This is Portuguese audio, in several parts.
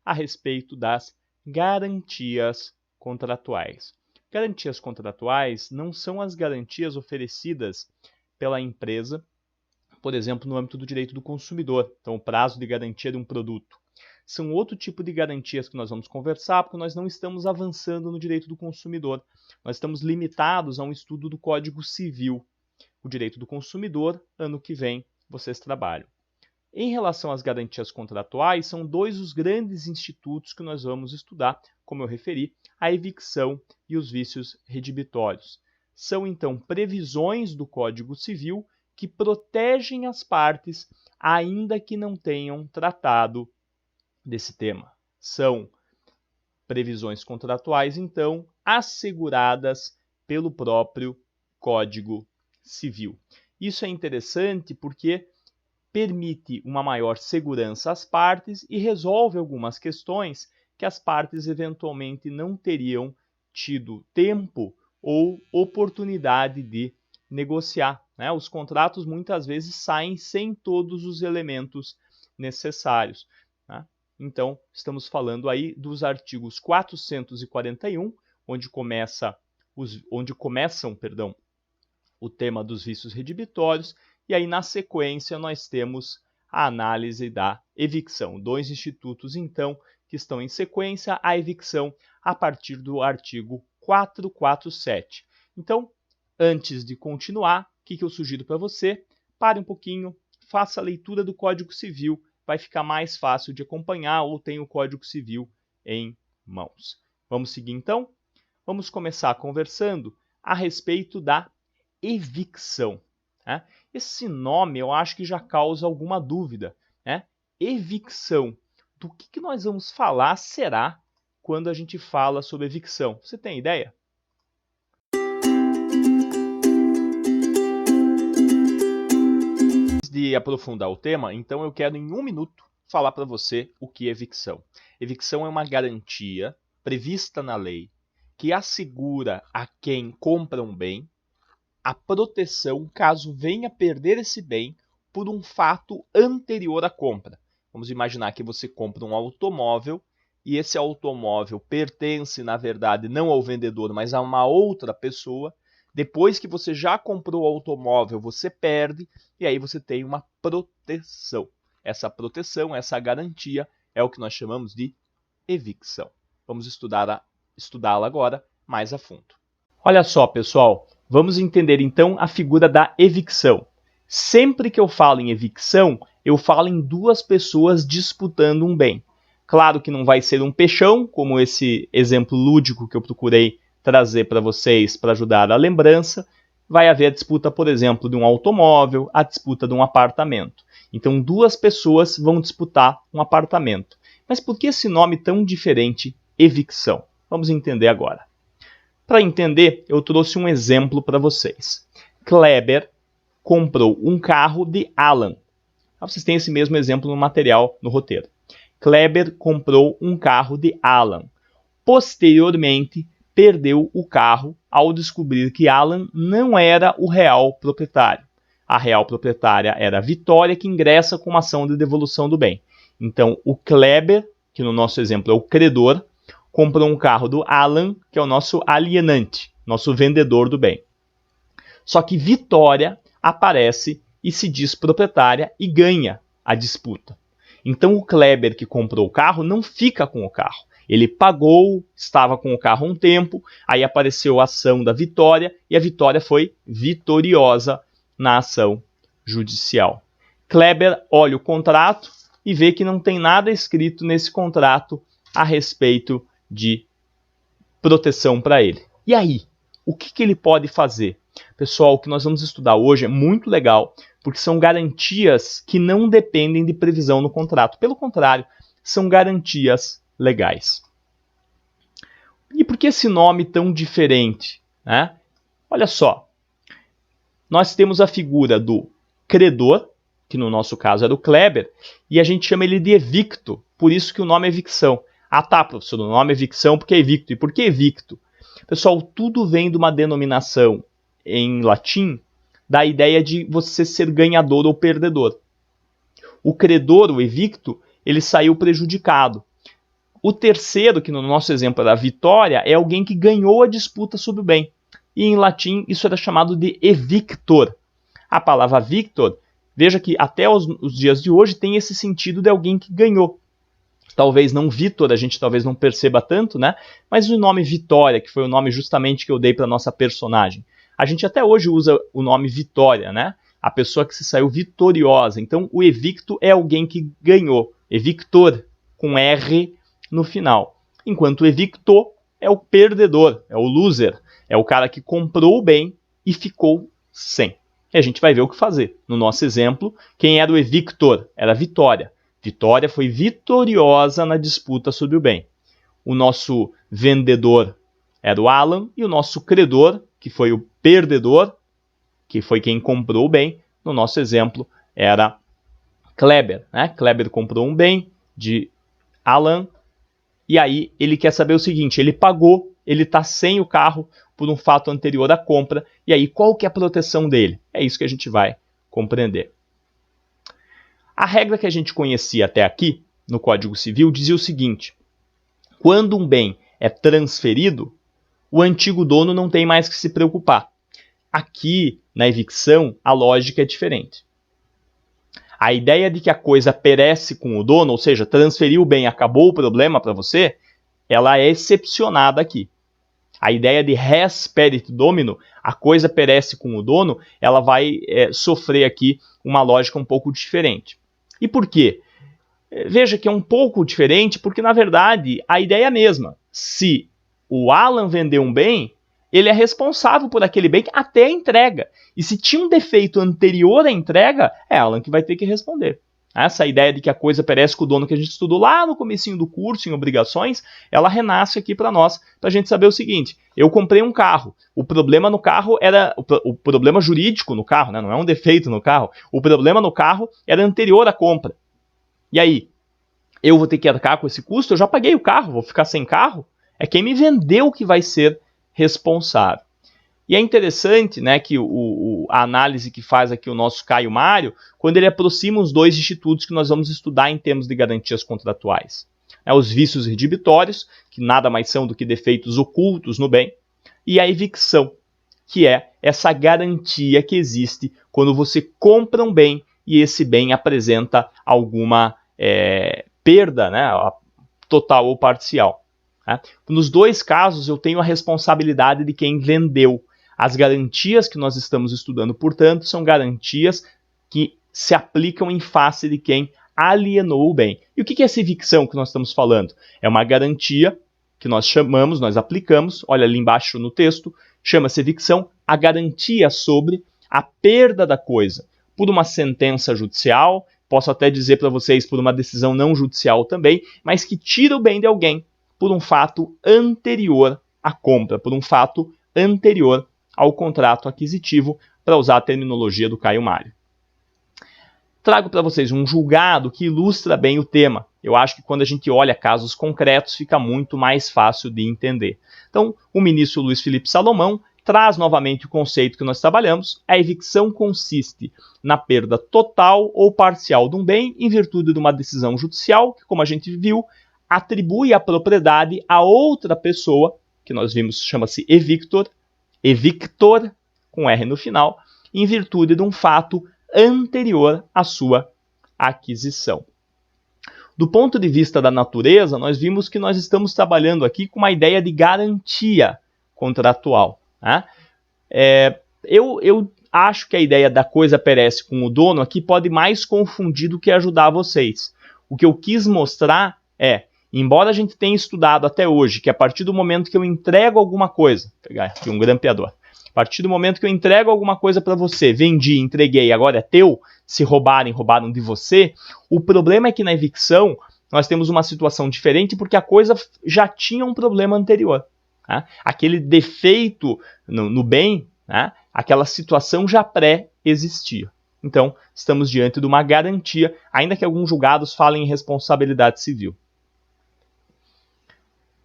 a respeito das garantias contratuais. Garantias contratuais não são as garantias oferecidas pela empresa, por exemplo, no âmbito do direito do consumidor, então o prazo de garantia de um produto. São outro tipo de garantias que nós vamos conversar, porque nós não estamos avançando no direito do consumidor. Nós estamos limitados a um estudo do Código Civil. O direito do consumidor, ano que vem, vocês trabalham. Em relação às garantias contratuais, são dois os grandes institutos que nós vamos estudar, como eu referi, a evicção e os vícios redibitórios. São, então, previsões do Código Civil que protegem as partes, ainda que não tenham tratado desse tema. São previsões contratuais, então, asseguradas pelo próprio Código Civil. Isso é interessante porque permite uma maior segurança às partes e resolve algumas questões que as partes eventualmente não teriam tido tempo ou oportunidade de negociar, né? Os contratos muitas vezes saem sem todos os elementos necessários, né? Então, estamos falando aí dos artigos 441, onde começam o tema dos vícios redibitórios, e aí na sequência nós temos a análise da evicção. Dois institutos, então, que estão em sequência, a evicção a partir do artigo 447. Então, antes de continuar, o que eu sugiro para você? Pare um pouquinho, faça a leitura do Código Civil, vai ficar mais fácil de acompanhar ou tem o Código Civil em mãos. Vamos seguir então? Vamos começar conversando a respeito da evicção, né? Esse nome eu acho que já causa alguma dúvida, né? Evicção. Do que nós vamos falar será quando a gente fala sobre evicção? Você tem ideia? Antes de aprofundar o tema, então eu quero em 1 minuto falar para você o que é evicção. Evicção é uma garantia prevista na lei que assegura a quem compra um bem a proteção caso venha perder esse bem por um fato anterior à compra. Vamos imaginar que você compra um automóvel e esse automóvel pertence, na verdade, não ao vendedor, mas a uma outra pessoa. Depois que você já comprou o automóvel, você perde e aí você tem uma proteção. Essa proteção, essa garantia é o que nós chamamos de evicção. Vamos estudá-la agora mais a fundo. Olha só, pessoal. Vamos entender então a figura da evicção. Sempre que eu falo em evicção, eu falo em duas pessoas disputando um bem. Claro que não vai ser um peixão, como esse exemplo lúdico que eu procurei trazer para vocês para ajudar a lembrança. Vai haver a disputa, por exemplo, de um automóvel, a disputa de um apartamento. Então, duas pessoas vão disputar um apartamento. Mas por que esse nome tão diferente, evicção? Vamos entender agora. Para entender, eu trouxe um exemplo para vocês. Kleber comprou um carro de Alan. Vocês têm esse mesmo exemplo no material, no roteiro. Kleber comprou um carro de Alan. Posteriormente, perdeu o carro ao descobrir que Alan não era o real proprietário. A real proprietária era a Vitória, que ingressa com uma ação de devolução do bem. Então, o Kleber, que no nosso exemplo é o credor, comprou um carro do Alan, que é o nosso alienante, nosso vendedor do bem. Só que Vitória aparece e se diz proprietária e ganha a disputa. Então o Kleber que comprou o carro não fica com o carro. Ele pagou, estava com o carro um tempo, aí apareceu a ação da Vitória e a Vitória foi vitoriosa na ação judicial. Kleber olha o contrato e vê que não tem nada escrito nesse contrato a respeito de proteção para ele. E aí, o que ele pode fazer? Pessoal, o que nós vamos estudar hoje é muito legal, porque são garantias que não dependem de previsão no contrato. Pelo contrário, são garantias legais. E por que esse nome tão diferente, né? Olha só, nós temos a figura do credor, que no nosso caso era o Kleber, e a gente chama ele de evicto, por isso que o nome é evicção. Ah tá, professor, o nome é evicção porque é evicto. E por que evicto? Pessoal, tudo vem de uma denominação em latim da ideia de você ser ganhador ou perdedor. O credor, o evicto, ele saiu prejudicado. O terceiro, que no nosso exemplo era a vitória, é alguém que ganhou a disputa sobre o bem. E em latim isso era chamado de evictor. A palavra victor, veja que até os dias de hoje tem esse sentido de alguém que ganhou. Talvez não Vitor, a gente talvez não perceba tanto, né? Mas o nome Vitória, que foi o nome justamente que eu dei para nossa personagem. A gente até hoje usa o nome Vitória, né? A pessoa que se saiu vitoriosa. Então, o evicto é alguém que ganhou. Evictor, com R no final. Enquanto o evictor é o perdedor, é o loser. É o cara que comprou o bem e ficou sem. E a gente vai ver o que fazer. No nosso exemplo, quem era o evictor? Era a Vitória. Vitória foi vitoriosa na disputa sobre o bem. O nosso vendedor era o Alan e o nosso credor, que foi o perdedor, que foi quem comprou o bem, no nosso exemplo era Kleber. Né? Kleber comprou um bem de Alan e aí ele quer saber o seguinte, ele pagou, ele está sem o carro por um fato anterior à compra, e aí qual que é a proteção dele? É isso que a gente vai compreender. A regra que a gente conhecia até aqui, no Código Civil, dizia o seguinte: quando um bem é transferido, o antigo dono não tem mais que se preocupar. Aqui, na evicção, a lógica é diferente. A ideia de que a coisa perece com o dono, ou seja, transferiu o bem, acabou o problema para você, ela é excepcionada aqui. A ideia de res perit domino, a coisa perece com o dono, ela vai sofrer aqui uma lógica um pouco diferente. E por quê? Veja que é um pouco diferente porque, na verdade, a ideia é a mesma. Se o Alan vendeu um bem, ele é responsável por aquele bem até a entrega. E se tinha um defeito anterior à entrega, é Alan que vai ter que responder. Essa ideia de que a coisa perece com o dono que a gente estudou lá no comecinho do curso, em obrigações, ela renasce aqui para nós, para a gente saber o seguinte: eu comprei um carro, o problema no carro era, o problema jurídico no carro, né? Não é um defeito no carro, o problema no carro era anterior à compra. E aí, eu vou ter que arcar com esse custo? Eu já paguei o carro, vou ficar sem carro? É quem me vendeu que vai ser responsável. E é interessante, né, que a análise que faz aqui o nosso Caio Mário, quando ele aproxima os dois institutos que nós vamos estudar em termos de garantias contratuais. Os vícios redibitórios, que nada mais são do que defeitos ocultos no bem, e a evicção, que é essa garantia que existe quando você compra um bem e esse bem apresenta alguma perda, né, total ou parcial. Né? Nos dois casos, eu tenho a responsabilidade de quem vendeu. As garantias que nós estamos estudando, portanto, são garantias que se aplicam em face de quem alienou o bem. E o que é essa evicção que nós estamos falando? É uma garantia que nós chamamos, nós aplicamos, olha ali embaixo no texto, chama-se evicção, a garantia sobre a perda da coisa por uma sentença judicial, posso até dizer para vocês por uma decisão não judicial também, mas que tira o bem de alguém por um fato anterior à compra, por um fato anterior ao contrato aquisitivo, para usar a terminologia do Caio Mário. Trago para vocês um julgado que ilustra bem o tema. Eu acho que quando a gente olha casos concretos, fica muito mais fácil de entender. Então, o ministro Luiz Felipe Salomão traz novamente o conceito que nós trabalhamos. A evicção consiste na perda total ou parcial de um bem em virtude de uma decisão judicial, que, como a gente viu, atribui a propriedade a outra pessoa, que nós vimos chama-se evictor, com R no final, em virtude de um fato anterior à sua aquisição. Do ponto de vista da natureza, nós vimos que nós estamos trabalhando aqui com uma ideia de garantia contratual. Né? Eu acho que a ideia da coisa perece com o dono aqui pode mais confundir do que ajudar vocês. O que eu quis mostrar é, embora a gente tenha estudado até hoje que a partir do momento que eu entrego alguma coisa, vou pegar aqui um grampeador, a partir do momento que eu entrego alguma coisa para você, vendi, entreguei, agora é teu, se roubarem, roubaram de você, o problema é que na evicção nós temos uma situação diferente porque a coisa já tinha um problema anterior. Né? Aquele defeito no bem, né? Aquela situação já pré-existia. Então, estamos diante de uma garantia, ainda que alguns julgados falem em responsabilidade civil.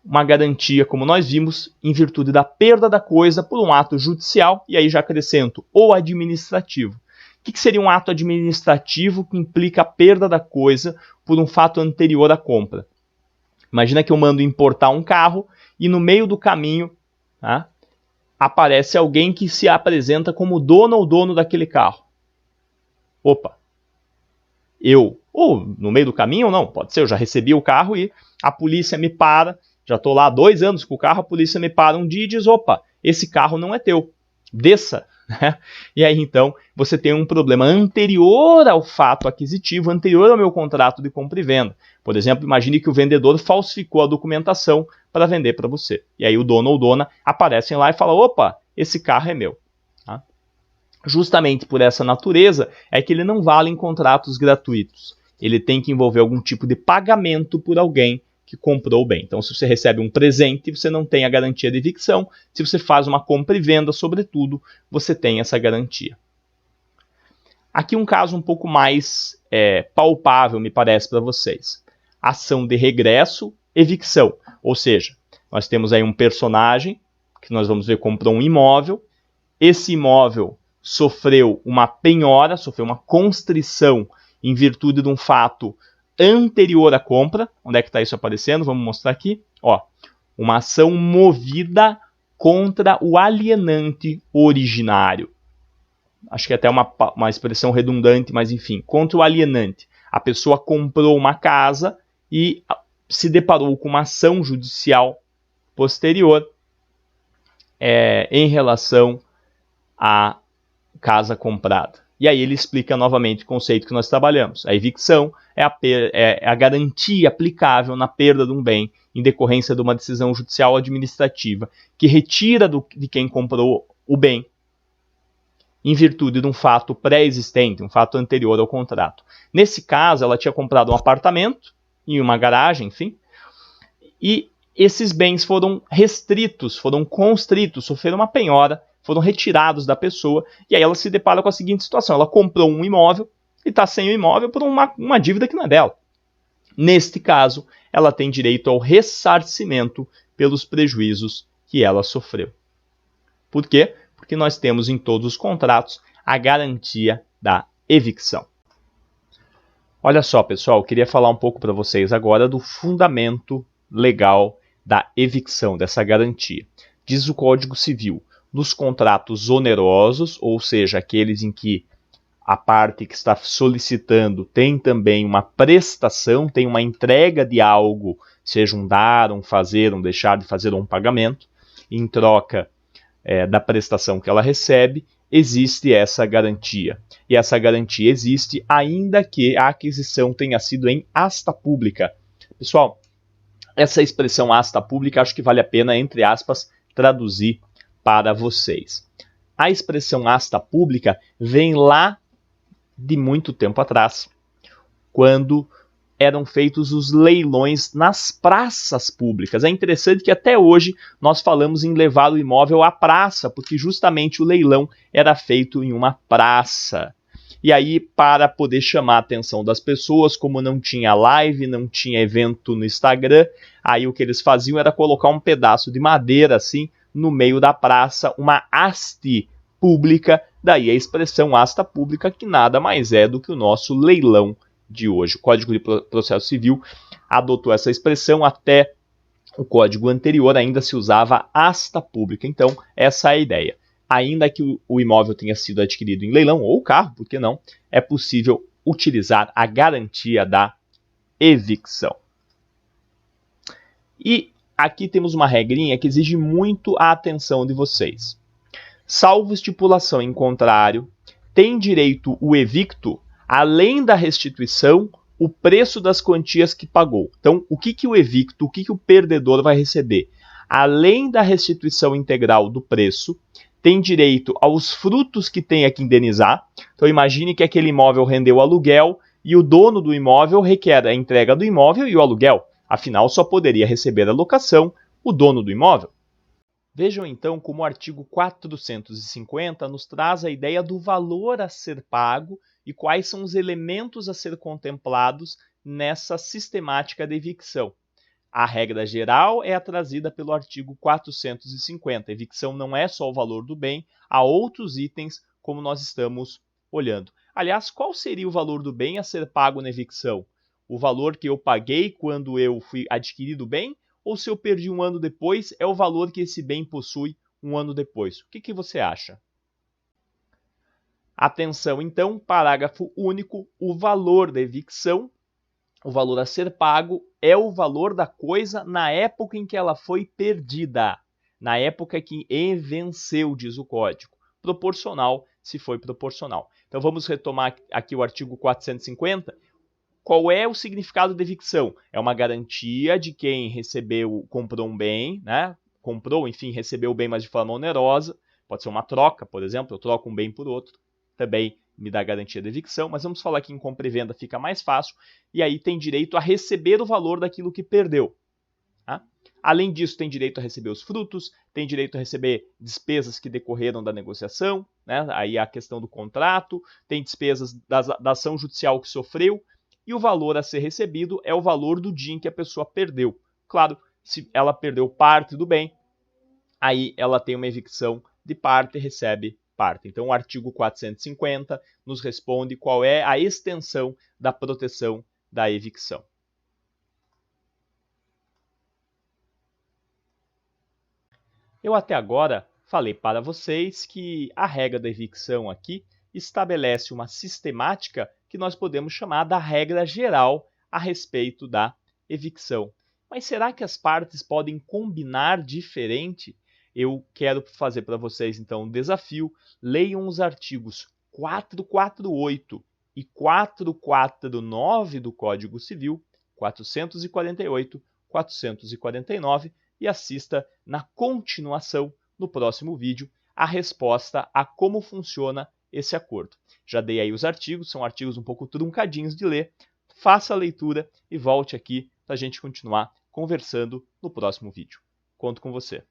Uma garantia, como nós vimos, em virtude da perda da coisa por um ato judicial, e aí já acrescento, ou administrativo. O que seria um ato administrativo que implica a perda da coisa por um fato anterior à compra? Imagina que eu mando importar um carro e no meio do caminho, tá, aparece alguém que se apresenta como dono ou dono daquele carro. Opa, ou no meio do caminho, não, pode ser, eu já recebi o carro e a polícia me para, já estou lá há 2 anos com o carro, a polícia me para um dia e diz, opa, esse carro não é teu, desça. E aí então você tem um problema anterior ao fato aquisitivo, anterior ao meu contrato de compra e venda. Por exemplo, imagine que o vendedor falsificou a documentação para vender para você. E aí o dono ou dona aparecem lá e falam, opa, esse carro é meu. Tá? Justamente por essa natureza é que ele não vale em contratos gratuitos. Ele tem que envolver algum tipo de pagamento por alguém que comprou o bem. Então, se você recebe um presente, você não tem a garantia de evicção. Se você faz uma compra e venda, sobretudo, você tem essa garantia. Aqui um caso um pouco mais palpável, me parece, para vocês. Ação de regresso, evicção. Ou seja, nós temos aí um personagem, que nós vamos ver comprou um imóvel. Esse imóvel sofreu uma penhora, sofreu uma constrição em virtude de um fato anterior à compra. Onde é que está isso aparecendo? Vamos mostrar aqui. Ó, uma ação movida contra o alienante originário. Acho que é até uma expressão redundante, mas enfim, contra o alienante. A pessoa comprou uma casa e se deparou com uma ação judicial posterior em relação à casa comprada. E aí ele explica novamente o conceito que nós trabalhamos. A evicção é a garantia aplicável na perda de um bem em decorrência de uma decisão judicial administrativa que retira de quem comprou o bem em virtude de um fato pré-existente, um fato anterior ao contrato. Nesse caso, ela tinha comprado um apartamento em uma garagem, enfim, e esses bens foram restritos, foram constritos, sofreram uma penhora, foram retirados da pessoa, e aí ela se depara com a seguinte situação, ela comprou um imóvel e está sem o imóvel por uma dívida que não é dela. Neste caso, ela tem direito ao ressarcimento pelos prejuízos que ela sofreu. Por quê? Porque nós temos em todos os contratos a garantia da evicção. Olha só, pessoal, eu queria falar um pouco para vocês agora do fundamento legal da evicção, dessa garantia. Diz o Código Civil, nos contratos onerosos, ou seja, aqueles em que a parte que está solicitando tem também uma prestação, tem uma entrega de algo, seja um dar, um fazer, um deixar de fazer ou um pagamento, em troca da prestação que ela recebe, existe essa garantia. E essa garantia existe ainda que a aquisição tenha sido em asta pública. Pessoal, essa expressão asta pública acho que vale a pena, entre aspas, traduzir para vocês. A expressão asta pública vem lá de muito tempo atrás, quando eram feitos os leilões nas praças públicas. É interessante que até hoje nós falamos em levar o imóvel à praça, porque justamente o leilão era feito em uma praça. E aí, para poder chamar a atenção das pessoas, como não tinha live, não tinha evento no Instagram, aí o que eles faziam era colocar um pedaço de madeira assim no meio da praça, uma haste pública, daí a expressão asta pública, que nada mais é do que o nosso leilão de hoje. O Código de Processo Civil adotou essa expressão, até o código anterior ainda se usava asta pública. Então, essa é a ideia. Ainda que o imóvel tenha sido adquirido em leilão, ou o carro, por que não, é possível utilizar a garantia da evicção. E aqui temos uma regrinha que exige muito a atenção de vocês. Salvo estipulação em contrário, tem direito o evicto, além da restituição, o preço das quantias que pagou. Então, o que o evicto, o que o perdedor vai receber? Além da restituição integral do preço, tem direito aos frutos que tem que indenizar. Então, imagine que aquele imóvel rendeu aluguel e o dono do imóvel requer a entrega do imóvel e o aluguel. Afinal, só poderia receber a locação o dono do imóvel. Vejam então como o artigo 450 nos traz a ideia do valor a ser pago e quais são os elementos a ser contemplados nessa sistemática de evicção. A regra geral é a trazida pelo artigo 450. A evicção não é só o valor do bem, há outros itens como nós estamos olhando. Aliás, qual seria o valor do bem a ser pago na evicção? o valor que eu paguei quando eu fui adquirido o bem, ou se eu perdi um ano depois, é o valor que esse bem possui um ano depois. O que você acha? Atenção, então, parágrafo único, o valor da evicção, o valor a ser pago, é o valor da coisa na época em que ela foi perdida, na época que venceu, diz o código. Proporcional, se foi proporcional. Então vamos retomar aqui o artigo 450. Qual é o significado de evicção? É uma garantia de quem comprou um bem, né? Comprou, enfim, recebeu o bem, mas de forma onerosa. Pode ser uma troca, por exemplo, eu troco um bem por outro. Também me dá garantia de evicção, mas vamos falar aqui em compra e venda, fica mais fácil. E aí tem direito a receber o valor daquilo que perdeu. Tá? Além disso, tem direito a receber os frutos, tem direito a receber despesas que decorreram da negociação, né? Aí a questão do contrato, tem despesas da ação judicial que sofreu, e o valor a ser recebido é o valor do dia em que a pessoa perdeu. Claro, se ela perdeu parte do bem, aí ela tem uma evicção de parte e recebe parte. Então, o artigo 450 nos responde qual é a extensão da proteção da evicção. Eu até agora falei para vocês que a regra da evicção aqui estabelece uma sistemática que nós podemos chamar da regra geral a respeito da evicção. Mas será que as partes podem combinar diferente? Eu quero fazer para vocês, então, um desafio. Leiam os artigos 448 e 449 do Código Civil, 448, 449, e assista na continuação, no próximo vídeo, a resposta a como funciona esse acordo. Já dei aí os artigos, são artigos um pouco truncadinhos de ler. Faça a leitura e volte aqui para a gente continuar conversando no próximo vídeo. Conto com você.